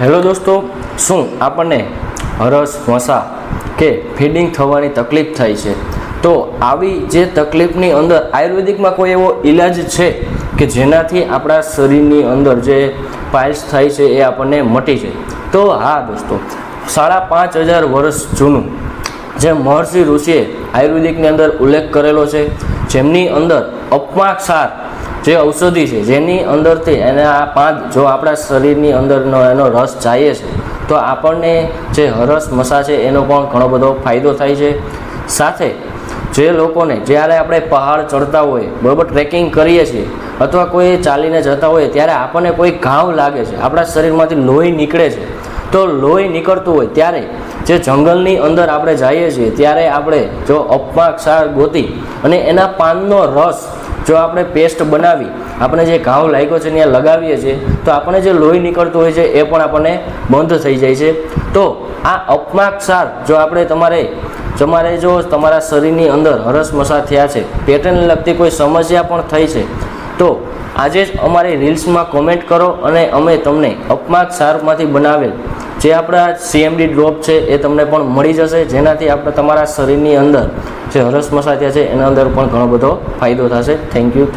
Hello દોસ્તો, શું આપણને હરસ મસા કે ફીડિંગ થવાની તકલીફ થાય છે? તો આવી જે તકલીફની અંદર આયુર્વેદિકમાં કોઈ એવો ઈલાજ છે કે જેનાથી આપણા શરીરની અંદર જે પાઇલ્સ થાય છે એ આપણને મટી જાય? તો હા દોસ્તો, 5,500 વર્ષ જૂનું જે મહર્ષિ ઋષિએ આયુર્વેદિકની અંદર ઉલ્લેખ કરેલો છે, જેમની અંદર અપમાક્ષાર જે ઔષધિ છે જેની અંદરથી એને આ 5 જો આપણા શરીરની અંદરનો એનો રસ જાય છે તો આપણને જે હરસ મસા છે એનો પણ ઘણો બધો ફાયદો થાય છે. સાથે જે લોકોને જ્યારે આપણે પહાડ ચડતા હોય, બરાબર, ટ્રેકિંગ કરીએ છીએ અથવા કોઈ ચાલીને જતા હોય ત્યારે આપણને કોઈ ઘાવ લાગે છે, આપણા શરીરમાંથી લોહી નીકળે છે, તો લોહી નીકળતું હોય ત્યારે જે જંગલની અંદર આપણે જઈએ છીએ ત્યારે આપણે જો અપમાક્ષાર ગોતી અને એના પાનનો રસ જો આપણે પેસ્ટ બનાવી આપણે જે ઘાવ લાગ્યો છે ત્યાં લગાવીએ છીએ તો આપણને જે લોહી નીકળતું હોય છે એ પણ આપણને બંધ થઈ જાય છે. તો આ અપમાક્ષાર જો આપણે તમારે જો તમારા શરીરની અંદર હરસ મસા થયા છે, પેટને લગતી કોઈ સમસ્યા પણ થઈ છે, તો આજે જ અમારી રીલ્સમાં કોમેન્ટ કરો અને અમે તમને અપમાક્ષારમાંથી બનાવેલ જે આપણા CMD ડ્રોપ છે એ તમને પણ મળી જશે, જેનાથી આપણે તમારા શરીરની અંદર જે હરસ મસા થયા છે એના અંદર પણ ઘણો બધો ફાયદો થશે. Thank you.